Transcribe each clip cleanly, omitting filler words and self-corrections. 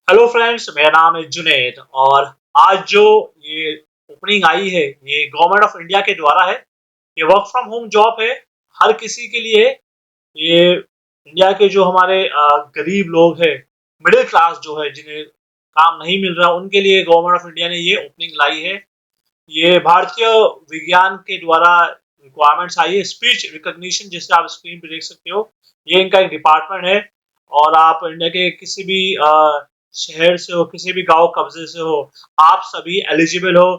Hello friends, मेरा नाम है जुनैद और आज जो ये ओपनिंग आई है ये गवर्नमेंट ऑफ इंडिया के द्वारा है। ये वर्क फ्रॉम होम जॉब है हर किसी के लिए। ये इंडिया के जो हमारे गरीब लोग हैं, मिडिल क्लास जो है जिन्हें काम नहीं मिल रहा उनके लिए गवर्नमेंट ऑफ इंडिया ने ये ओपनिंग लाई है। ये भारतीय विज्ञान के द्वारा रिक्वायरमेंट्स आई है। स्पीच रिकॉग्निशन जिसे आप स्क्रीन पे देख सकते हो, ये इनका एक डिपार्टमेंट है। और आप इंडिया के किसी भी शहर से हो, किसी भी गांव कब्जे से हो, आप सभी एलिजिबल हो।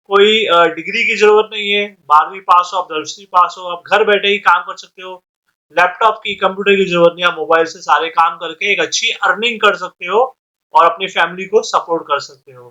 कोई डिग्री की जरूरत नहीं है, 12वीं पास हो, आप 10वीं पास हो, आप घर बैठे ही काम कर सकते हो। लैपटॉप की, कंप्यूटर की जरूरत नहीं, आप मोबाइल से सारे काम करके एक अच्छी अर्निंग कर सकते हो और अपनी फैमिली को सपोर्ट कर सकते हो।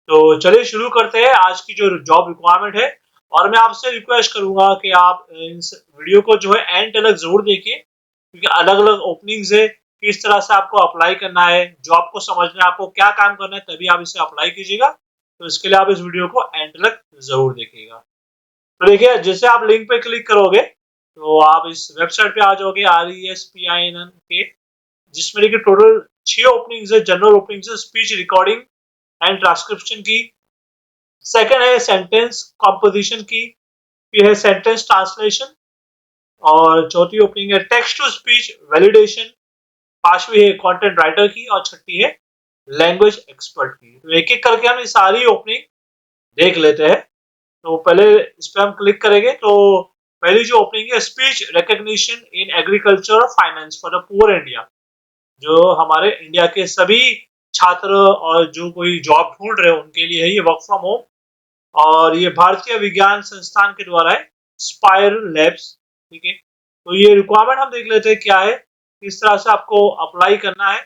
तो चलिए शुरू करते हैं आज की जो जॉब रिक्वायरमेंट है। और मैं आपसे रिक्वेस्ट करूंगा कि आप इस वीडियो को जो है एंड तक जरूर देखिए, क्योंकि अलग अलग ओपनिंग्स है, किस तरह से आपको अप्लाई करना है, जॉब को समझना है, आपको क्या काम करना है, तभी आप इसे अप्लाई कीजिएगा। तो इसके लिए आप इस वीडियो को एंड तक जरूर देखिएगा। तो देखिए, जैसे आप लिंक पे क्लिक करोगे तो आप इस वेबसाइट पे आ जाओगे RESPIN के, जिसमें देखिए टोटल 6 ओपनिंग्स है। जनरल ओपनिंग्स है स्पीच रिकॉर्डिंग एंड ट्रांसक्रिप्शन की, सेकंड है सेंटेंस कॉम्पोजिशन की, फिर है सेंटेंस ट्रांसलेशन, और चौथी ओपनिंग है टेक्स्ट टू स्पीच वैलिडेशन, पांचवी है कंटेंट राइटर की, और छठी है लैंग्वेज एक्सपर्ट की। तो एक एक करके हम ये सारी ओपनिंग देख लेते हैं। तो पहले इस पर हम क्लिक करेंगे तो पहली जो ओपनिंग है स्पीच रिकॉग्निशन इन एग्रीकल्चर और finance for the poor India, जो हमारे इंडिया के सभी छात्र और जो कोई जॉब ढूंढ रहे हैं उनके लिए है ये वर्क फ्रॉम होम। और ये भारतीय विज्ञान संस्थान के द्वारा है, स्पायर लैब्स। ठीक है, तो ये रिक्वायरमेंट हम देख लेते हैं क्या है, किस तरह से आपको अप्लाई करना है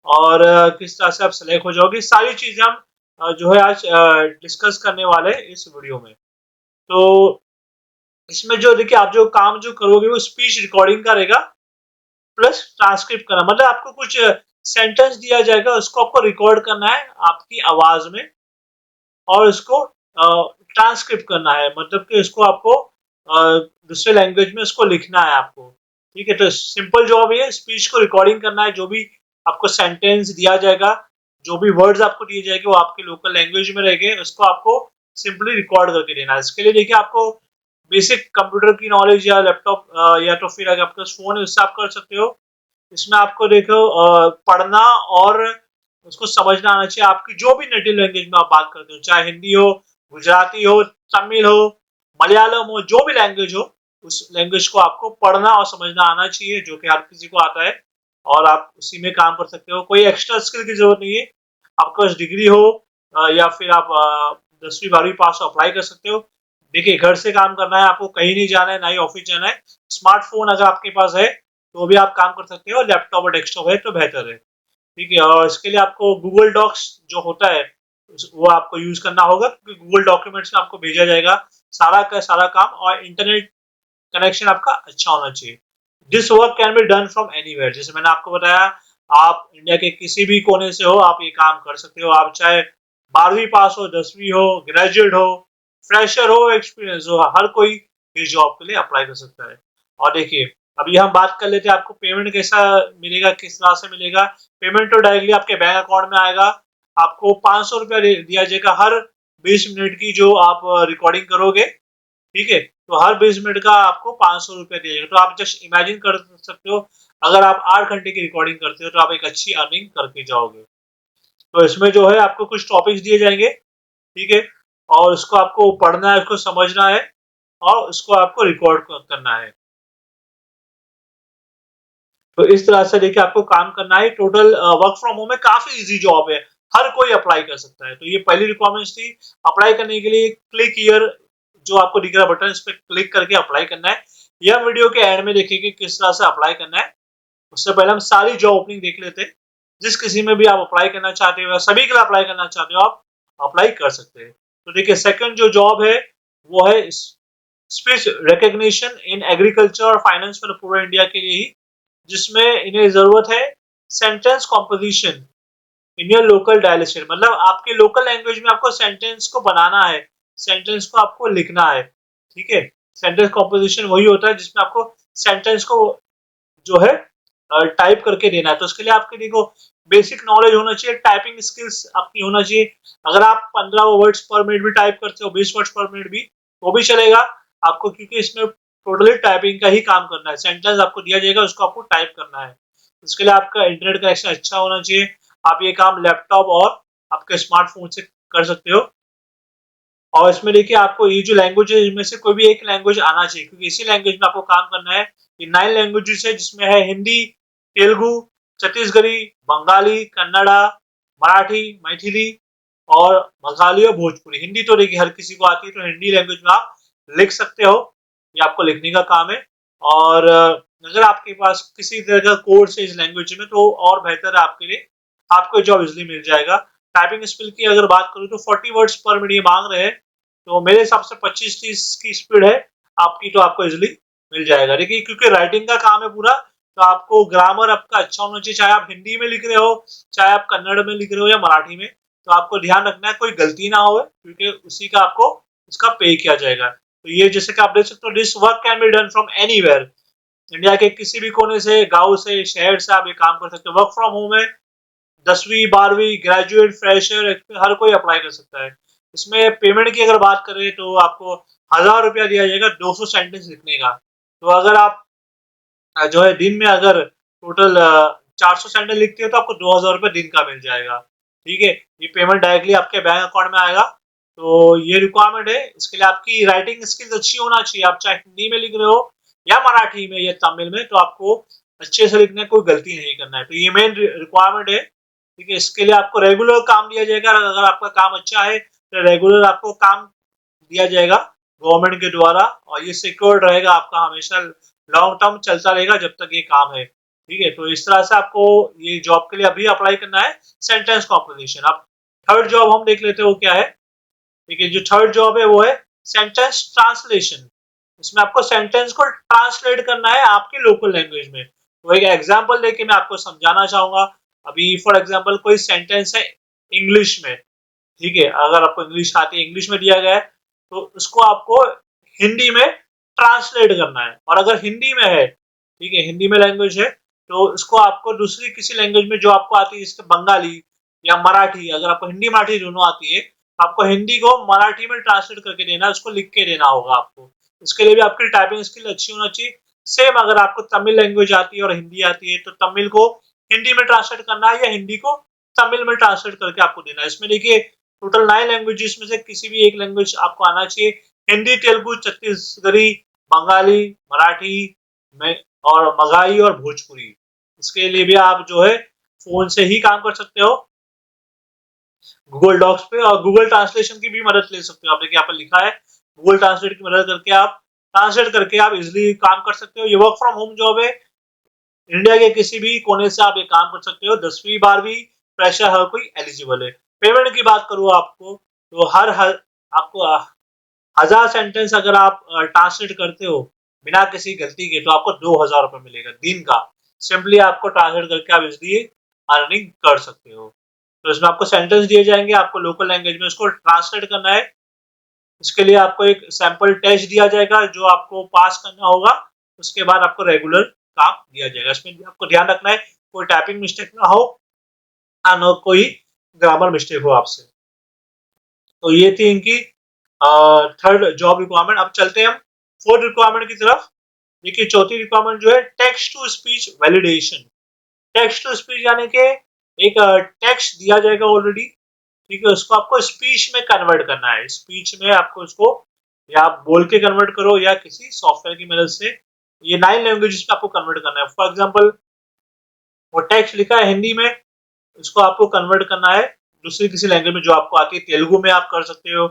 और किस तरह से आप सेलेक्ट हो जाओगे। सारी चीजें हम जो है आज डिस्कस करने वाले हैं इस वीडियो में। तो इसमें जो देखिए आप जो काम जो करोगे वो स्पीच रिकॉर्डिंग का रहेगा, प्लस ट्रांसक्रिप्ट करना, मतलब आपको कुछ सेंटेंस दिया जाएगा, उसको आपको रिकॉर्ड करना है आपकी आवाज में और उसको ट्रांसक्रिप्ट करना है, मतलब कि उसको आपको दूसरे लैंग्वेज में उसको लिखना है आपको। ठीक है, तो सिंपल जॉब ये स्पीच को रिकॉर्डिंग करना है। जो भी आपको सेंटेंस दिया जाएगा, जो भी वर्ड्स आपको दिए जाएंगे वो आपके लोकल लैंग्वेज में रहेंगे, उसको आपको सिंपली रिकॉर्ड करके देना है। इसके लिए देखिए आपको बेसिक कंप्यूटर की नॉलेज या लैपटॉप या तो फिर अगर आपके पास फोन है उससे आप कर सकते हो। इसमें आपको देखो पढ़ना और उसको समझना आना चाहिए। आपकी जो भी नेटिव लैंग्वेज में आप बात करते हो, चाहे हिंदी हो, गुजराती हो, तमिल हो, मलयालम हो, जो भी लैंग्वेज हो, उस लैंग्वेज को आपको पढ़ना और समझना आना चाहिए, जो कि हर किसी को आता है। और आप उसी में काम कर सकते हो, कोई एक्स्ट्रा स्किल की जरूरत नहीं है। आपके पास डिग्री हो या फिर आप 10वीं 12वीं पास हो, अप्लाई कर सकते हो। देखिए, घर से काम करना है, आपको कहीं नहीं जाना है, ना ही ऑफिस जाना है। स्मार्टफोन अगर आपके पास है तो भी आप काम कर सकते हो, लैपटॉप और डेस्कटॉप है तो बेहतर है। ठीक है, और इसके लिए आपको गूगल डॉक्स जो होता है वो आपको यूज करना होगा, क्योंकि गूगल डॉक्यूमेंट्स में आपको भेजा जाएगा सारा का सारा काम, और इंटरनेट कनेक्शन आपका अच्छा होना चाहिए। This work can be done from anywhere, जैसे मैंने आपको बताया, आप इंडिया के किसी भी कोने से हो आप ये काम कर सकते हो। आप चाहे 12वीं पास हो, 10वीं हो, ग्रेजुएट हो, फ्रेशर हो, एक्सपीरियंस हो, हर कोई इस जॉब के लिए अप्लाई कर सकता है। और देखिए, अभी हम बात कर लेते हैं आपको पेमेंट कैसा मिलेगा, किस तरह से मिलेगा। पेमेंट तो डायरेक्टली आपके बैंक अकाउंट में आएगा। आपको 500 रुपया दिया जाएगा हर 20 मिनट की जो आप रिकॉर्डिंग करोगे। ठीक है, तो हर 20 मिनट का आपको 500 रुपया दिया जाएगा। तो आप जस्ट इमेजिन कर सकते हो, अगर आप 8 घंटे की रिकॉर्डिंग करते हो तो आप एक अच्छी अर्निंग करके जाओगे। तो इसमें जो है आपको कुछ टॉपिक्स दिए जाएंगे, ठीक है, और उसको आपको पढ़ना है, उसको समझना है, और उसको आपको रिकॉर्ड करना है। तो इस तरह से देखिए आपको काम करना है। टोटल वर्क फ्रॉम होम में काफी इजी जॉब है, हर कोई अप्लाई कर सकता है। तो ये पहली रिक्वायरमेंट्स थी। अप्लाई करने के लिए क्लिक हियर जो आपको दिख रहा है बटन, इस पर क्लिक करके अप्लाई करना है। यह वीडियो के एंड में देखिए कि किस तरह से अप्लाई करना है। उससे पहले हम सारी जॉब ओपनिंग देख लेते हैं। जिस किसी में भी आप अप्लाई करना चाहते हो या सभी के लिए अप्लाई करना चाहते हो, आप अप्लाई कर सकते हैं। तो देखिए, सेकंड जो जॉब है वो है स्पीच रिकॉग्निशन इन एग्रीकल्चर और फाइनेंस फॉर पूरे इंडिया के लिए ही, जिसमें इन्हें जरूरत है sentence composition in your local dialect, मतलब आपके लोकल लैंग्वेज में आपको सेंटेंस को बनाना है, सेंटेंस को आपको लिखना है। ठीक है, सेंटेंस कॉम्पोजिशन वही होता है जिसमें आपको सेंटेंस को जो है टाइप करके देना है। तो उसके लिए आपके देखो बेसिक नॉलेज होना चाहिए, टाइपिंग स्किल्स आपकी होना चाहिए। अगर आप 15 वर्ड्स पर मिनट भी टाइप करते हो, 20 वर्ड्स पर मिनट भी, वो भी चलेगा आपको, क्योंकि इसमें टोटली टाइपिंग का ही काम करना है। सेंटेंस आपको दिया जाएगा, उसको आपको टाइप करना है। उसके लिए आपका इंटरनेट कनेक्शन अच्छा होना चाहिए। आप ये काम लैपटॉप और आपके स्मार्टफोन से कर सकते हो। और इसमें देखिए आपको ये जो लैंग्वेज है, इनमें से कोई भी एक लैंग्वेज आना चाहिए, क्योंकि इसी लैंग्वेज में आपको काम करना है। ये 9 लैंग्वेजेस है, जिसमें है हिंदी, तेलुगु, छत्तीसगढ़ी, बंगाली, कन्नड़ा, मराठी, मैथिली और बंगाली और भोजपुरी। हिंदी तो देखिए हर किसी को आती है, तो हिंदी लैंग्वेज में आप लिख सकते हो। ये आपको लिखने का काम है। और अगर आपके पास किसी तरह का कोर्स है इस लैंग्वेज में, तो और बेहतर है आपके लिए, आपको जॉब इजिली मिल जाएगा। टाइपिंग स्किल की अगर बात करूँ तो 40 वर्ड्स पर मिनट ये मांग रहे हैं, तो मेरे हिसाब से 25-30 की स्पीड है आपकी, तो आपको इजिली मिल जाएगा। देखिए क्योंकि राइटिंग का काम है पूरा, तो आपको ग्रामर आपका अच्छा होना चाहिए, चाहे आप हिंदी में लिख रहे हो, चाहे आप कन्नड़ में लिख रहे हो या मराठी में। तो आपको ध्यान रखना है कोई गलती ना हो, क्योंकि उसी का आपको उसका पे किया जाएगा। तो ये जैसे कि आप देख सकते हो, this work can be done from anywhere. India के किसी भी कोने से, गांव से, शहर से आप ये काम कर सकते हो। वर्क फ्रॉम होम है, 10वीं 12वीं ग्रेजुएट, फ्रेशर, हर कोई अप्लाई कर सकता है। इसमें पेमेंट की अगर बात करें तो आपको 1000 रुपया दिया जाएगा 200 सेंटेंस लिखने का। तो अगर आप जो है दिन में अगर टोटल 400 सेंटेंस लिखते हो, तो आपको 2000 रुपये दिन का मिल जाएगा। ठीक है, ये पेमेंट डायरेक्टली आपके बैंक अकाउंट में आएगा। तो ये रिक्वायरमेंट है। इसके लिए आपकी राइटिंग स्किल्स अच्छी होना चाहिए। आप चाहे हिंदी में लिख रहे हो या मराठी में या तमिल में, तो आपको अच्छे से लिखने कोई गलती नहीं करना है। तो ये मेन रिक्वायरमेंट है। ठीक है, इसके लिए आपको रेगुलर काम दिया जाएगा। अगर आपका काम अच्छा है तो रेगुलर आपको काम दिया जाएगा गवर्नमेंट के द्वारा, और ये सिक्योर रहेगा आपका, हमेशा लॉन्ग टर्म चलता रहेगा जब तक ये काम है। ठीक है, तो इस तरह से आपको ये जॉब के लिए अभी अप्लाई करना है, सेंटेंस कॉम्पोजिशन। अब थर्ड जॉब हम देख लेते हैं वो क्या है। ठीक है, जो थर्ड जॉब है वो है सेंटेंस ट्रांसलेशन। इसमें आपको सेंटेंस को ट्रांसलेट करना है आपकी लोकल लैंग्वेज में। तो एक एग्जांपल देके मैं आपको समझाना चाहूंगा। अभी फॉर एग्जांपल कोई सेंटेंस है इंग्लिश में। ठीक है, अगर आपको इंग्लिश आती है, इंग्लिश में दिया गया है, तो उसको आपको हिंदी में ट्रांसलेट करना है। और अगर हिंदी में है, ठीक है, हिंदी में लैंग्वेज है, तो इसको आपको दूसरी किसी लैंग्वेज में जो आपको आती है, जैसे बंगाली या मराठी, अगर आपको हिंदी मराठी दोनों आती है, तो आपको हिंदी को मराठी में ट्रांसलेट करके देना है, उसको लिख के देना होगा आपको। इसके लिए भी आपकी टाइपिंग स्किल अच्छी होना चाहिए। सेम अगर आपको तमिल लैंग्वेज आती है और हिंदी आती है, तो तमिल को हिंदी में ट्रांसलेट करना है या हिंदी को तमिल में ट्रांसलेट करके आपको देना है। इसमें देखिए टोटल 9 लैंग्वेजेस में से किसी भी एक लैंग्वेज आपको आना चाहिए। हिंदी, तेलुगु, छत्तीसगढ़ी, बंगाली, मराठी में और मगही और भोजपुरी। इसके लिए भी आप जो है फोन से ही काम कर सकते हो गूगल डॉक्स पे, और गूगल ट्रांसलेशन की भी मदद ले सकते हो। आप देखिए यहाँ पर लिखा है, गूगल ट्रांसलेट की मदद करके आप ट्रांसलेट करके आप इजिली काम कर सकते हो। ये वर्क फ्रॉम होम जॉब है। इंडिया के किसी भी कोने से आप ये काम कर सकते हो। 10वीं 12वीं फ्रेशर हर कोई एलिजिबल है। पेमेंट की बात करूँ आपको, तो हर आपको 1000 सेंटेंस अगर आप ट्रांसलेट करते हो बिना किसी गलती के, तो आपको 2000 रुपये मिलेगा दिन का। सिंपली आपको ट्रांसलेट करके आप इसलिए अर्निंग कर सकते हो। तो इसमें आपको सेंटेंस दिए जाएंगे, आपको लोकल लैंग्वेज में उसको ट्रांसलेट करना है। इसके लिए आपको एक सैंपल टेस्ट दिया जाएगा जो आपको पास करना होगा। उसके बाद आपको रेगुलर काम दिया जाएगा। इसमें भी आपको ध्यान रखना है कोई टाइपिंग मिस्टेक ना हो, ना कोई ग्रामर मिस्टेक हो आपसे। तो ये थी इनकी थर्ड जॉब रिक्वायरमेंट। अब चलते हैं हम फोर्थ रिक्वायरमेंट की तरफ। देखिए चौथी रिक्वायरमेंट जो है text to speech validation. Text to speech यानी कि एक टेक्स्ट दिया जाएगा ऑलरेडी, ठीक है, उसको आपको स्पीच में कन्वर्ट करना है। स्पीच में आपको उसको या आप बोल के कन्वर्ट करो या किसी सॉफ्टवेयर की मदद से, ये 9 लैंग्वेजेस में आपको कन्वर्ट करना है। फॉर एग्जांपल वो टेक्स्ट लिखा है हिंदी में, उसको आपको कन्वर्ट करना है दूसरी किसी लैंग्वेज में जो आपको आती है। तेलुगु में आप कर सकते हो,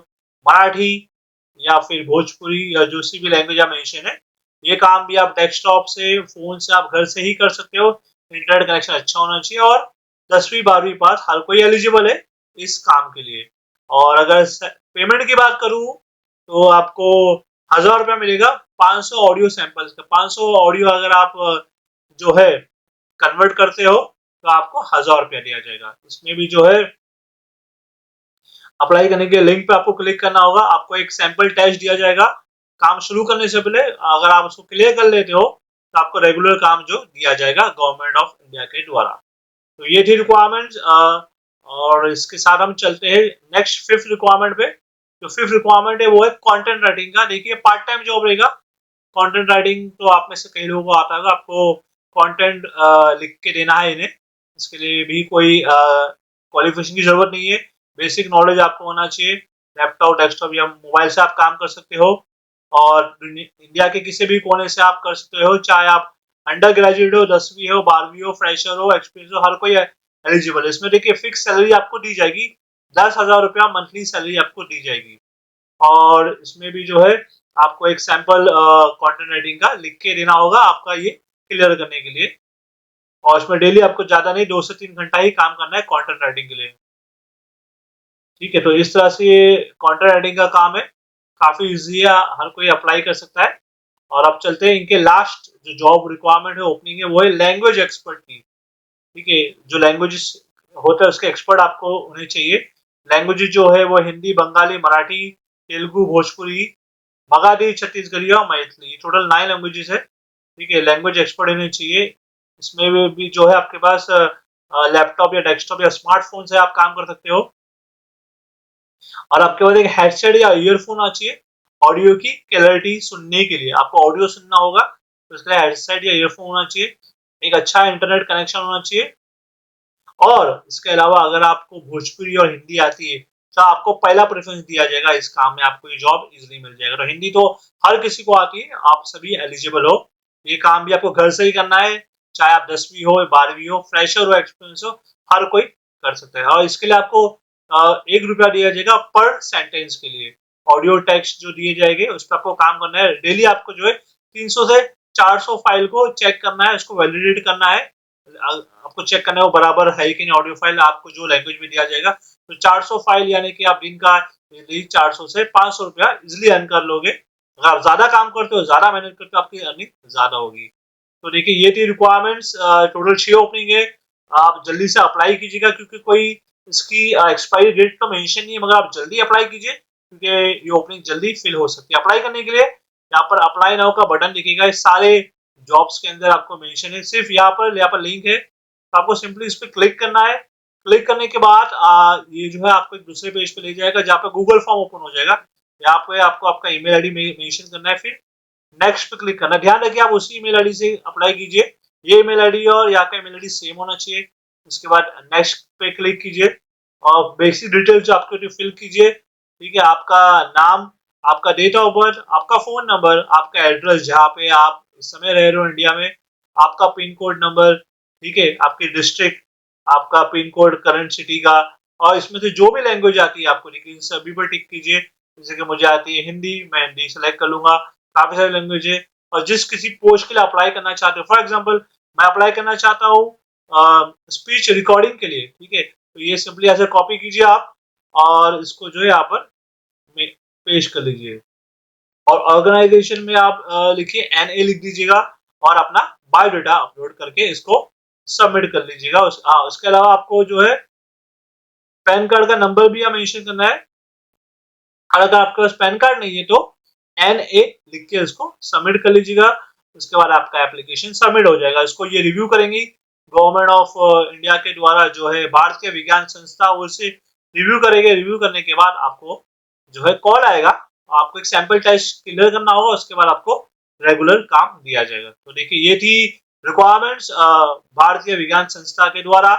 मराठी या फिर भोजपुरी या जो सी भी लैंग्वेज आप मेंशन है। ये काम भी आप डेस्कटॉप से, फोन से, आप घर से ही कर सकते हो। इंटरनेट कनेक्शन अच्छा होना चाहिए और 10वीं 12वीं पास हर कोई एलिजिबल है इस काम के लिए। और अगर पेमेंट की बात करूं तो आपको 1000 रुपया मिलेगा 500 ऑडियो सैंपल्स का। 500 ऑडियो अगर आप जो है कन्वर्ट करते हो, तो आपको 1000 रुपया दिया जाएगा। इसमें भी जो है अप्लाई करने के लिंक पे आपको क्लिक करना होगा। आपको एक सैंपल टेस्ट दिया जाएगा काम शुरू करने से पहले। अगर आप उसको क्लियर कर लेते हो, तो आपको रेगुलर काम जो दिया जाएगा गवर्नमेंट ऑफ इंडिया के द्वारा। तो ये थी रिक्वायरमेंट्स, और इसके साथ हम चलते हैं नेक्स्ट फिफ्थ रिक्वायरमेंट पे। जो फिफ्थ रिक्वायरमेंट है वो है कंटेंट राइटिंग का। देखिए पार्ट टाइम जॉब रहेगा। कंटेंट राइटिंग तो आप में से कई लोगों को आता होगा। आपको कंटेंट लिख के देना है इन्हें। इसके लिए भी कोई क्वालिफिकेशन की जरूरत नहीं है। बेसिक नॉलेज आपको होना चाहिए। लैपटॉप, डेस्कटॉप या मोबाइल से आप काम कर सकते हो, और इंडिया के किसी भी कोने से आप कर सकते हो। चाहे आप अंडर ग्रेजुएट हो, 10वीं हो, 12वीं हो, फ्रेशर हो, एक्सपीरियंस हो, हर कोई एलिजिबल है। इसमें देखिए फिक्स सैलरी आपको दी जाएगी, 10,000 रुपया मंथली सैलरी आपको दी जाएगी। और इसमें भी जो है आपको एक सैंपल कंटेंट राइटिंग का लिख के देना होगा आपका ये क्लियर करने के लिए। और इसमें डेली आपको ज्यादा नहीं 2 से 3 घंटा ही काम करना है कंटेंट राइटिंग के लिए। ठीक है, तो इस तरह से ये कंटेंट राइटिंग का काम है। काफी इजी है, हर कोई अप्लाई कर सकता है। और अब चलते हैं इनके लास्ट जो जॉब रिक्वायरमेंट है, ओपनिंग है, वो है लैंग्वेज एक्सपर्ट की। ठीक है, जो लैंग्वेजेस होता है उसके एक्सपर्ट आपको होने चाहिए। लैंग्वेजेस जो है वो हिंदी, बंगाली, मराठी, तेलुगु, भोजपुरी, मगधी, छत्तीसगढ़ी और मैथिली, टोटल 9 लैंग्वेजेस है। ठीक है, लैंग्वेज एक्सपर्ट होने चाहिए। इसमें भी जो है आपके पास लैपटॉप या डेस्कटॉप या स्मार्टफोन से आप काम कर सकते हो। और आपके पास एक हेडसेट या ईयरफोन होना चाहिए ऑडियो की क्लैरिटी सुनने के लिए। आपको ऑडियो सुनना होगा तो इसके लिए हेडसेट या ईयरफोन होना चाहिए। एक अच्छा इंटरनेट कनेक्शन होना चाहिए। और इसके अलावा अगर आपको भोजपुरी और हिंदी आती है तो आपको पहला प्रेफरेंस दिया जाएगा इस काम में, आपको ये जॉब इजीली मिल जाएगा। तो हिंदी तो हर किसी को आती है, आप सभी एलिजिबल हो। ये काम भी आपको घर से ही करना है, चाहे आप 10वीं हो, 12वीं हो, फ्रेशर हो, एक्सपीरियंस हो, हर कोई कर सकता है। और इसके लिए आपको 1 रुपया दिया जाएगा पर सेंटेंस के लिए। ऑडियो टेक्स्ट जो दिए जाएंगे उस पर आपको काम करना है। डेली आपको जो है 300 से 400 फाइल को चेक करना है, उसको वैलिडेट करना है। आपको चेक करना है वो बराबर है कि नहीं। ऑडियो फाइल आपको जो लैंग्वेज में दिया जाएगा, तो 400 फाइल यानी कि आप दिन का 400 से 500 रुपया इजिली अर्न कर लोगे। अगर आप ज्यादा काम करते हो, ज्यादा मेहनत करते हो, आपकी अर्निंग ज्यादा होगी। तो देखिए ये थी रिक्वायरमेंट्स। टोटल 6 ओपनिंग है। आप जल्दी से अप्लाई कीजिएगा, क्योंकि कोई इसकी एक्सपायरी डेट तो मेंशन नहीं है, मगर आप जल्दी अप्लाई कीजिए क्योंकि ये ओपनिंग जल्दी फिल हो सकती है। अप्लाई करने के लिए यहाँ पर अप्लाई नाउ का बटन दिखेगा। इस सारे जॉब्स के अंदर आपको मेंशन है। सिर्फ यहाँ पर लिंक है, तो आपको सिंपली इस पर क्लिक करना है। क्लिक करने के बाद ये जो है आपको एक दूसरे पेज पे ले जाएगा जहाँ पे गूगल फॉर्म ओपन हो जाएगा। यहाँ पे आपको आपका ईमेल आईडी मेंशन करना है, फिर नेक्स्ट पे क्लिक करना है। ध्यान रखिए आप उसी ईमेल आईडी से अप्लाई कीजिए। ये ईमेल आईडी और यहाँ का ईमेल आईडी सेम होना चाहिए। उसके बाद नेक्स्ट पे क्लिक कीजिए और बेसिक डिटेल्स जो आपको फिल कीजिए। ठीक है, आपका नाम, आपका डेट ऑफ बर्थ, आपका फोन नंबर, आपका एड्रेस जहाँ पे आप इस समय रह रहे हो इंडिया में, आपका पिन कोड नंबर, ठीक है, आपकी डिस्ट्रिक्ट, आपका पिन कोड करंट सिटी का, और इसमें से जो भी लैंग्वेज आती है आपको, लेकिन सभी पर टिक कीजिए। जैसे कि मुझे आती है हिंदी, मैं हिंदी सेलेक्ट कर लूंगा। काफी सारी लैंग्वेज है। और जिस किसी पोस्ट के लिए अप्लाई करना चाहते हो, फॉर एग्जाम्पल मैं अप्लाई करना चाहता हूँ स्पीच रिकॉर्डिंग के लिए, ठीक है, तो ये सिंपली ऐसे कॉपी कीजिए आप और इसको जो है यहाँ पर पेश कर लीजिए। और ऑर्गेनाइजेशन में आप लिखिए NA लिख दीजिएगा और अपना बायोडाटा अपलोड करके इसको सबमिट कर लीजिएगा। उसके अलावा आपको जो है पैन कार्ड का नंबर भी यहाँ मेंशन करना है। और अगर आपके पास पैन कार्ड नहीं है तो NA लिख के इसको सबमिट कर लीजिएगा। उसके बाद आपका एप्लीकेशन सबमिट हो जाएगा। इसको ये रिव्यू करेंगी गवर्नमेंट ऑफ इंडिया के द्वारा, जो है भारतीय विज्ञान संस्था, वो इसे रिव्यू करेंगे। रिव्यू करने के बाद आपको जो है कॉल आएगा। आपको एक सैंपल टेस्ट क्लियर करना होगा, उसके बाद आपको रेगुलर काम दिया जाएगा। तो देखिए ये थी रिक्वायरमेंट्स भारतीय विज्ञान संस्था के द्वारा।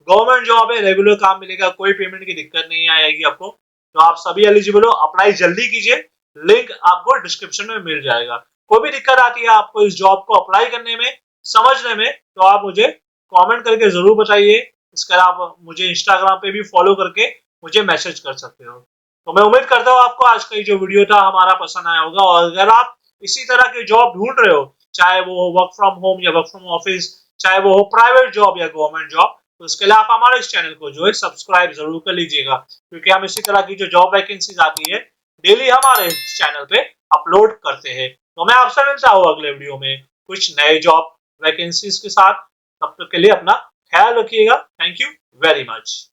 गवर्नमेंट जॉब है, रेगुलर काम मिलेगा, कोई पेमेंट की दिक्कत नहीं आएगी आपको। तो आप सभी एलिजिबल हो, अप्लाई जल्दी कीजिए। लिंक आपको डिस्क्रिप्शन में मिल जाएगा। कोई भी दिक्कत आती है आपको इस जॉब को अप्लाई करने में, समझने में, तो आप मुझे कमेंट करके जरूर बताइए। इसके अलावा आप मुझे इंस्टाग्राम पे भी फॉलो करके मुझे मैसेज कर सकते हो। तो मैं उम्मीद करता हूँ आपको आज का ये जो वीडियो था हमारा पसंद आया होगा। और अगर आप इसी तरह के जॉब ढूंढ रहे हो, चाहे वो वर्क फ्रॉम होम या वर्क फ्रॉम ऑफिस, चाहे वो हो प्राइवेट जॉब या गवर्नमेंट जॉब, तो उसके लिए आप हमारे इस चैनल को जो है सब्सक्राइब जरूर कर लीजिएगा, क्योंकि हम इसी तरह की जो जॉब वैकेंसीज आती है डेली हमारे इस चैनल पे अपलोड करते हैं। तो मैं आपसे मिलता हूँ अगले वीडियो में कुछ नए जॉब वैकेंसीज के साथ। तब तक के लिए अपना ख्याल रखिएगा। Thank you very much.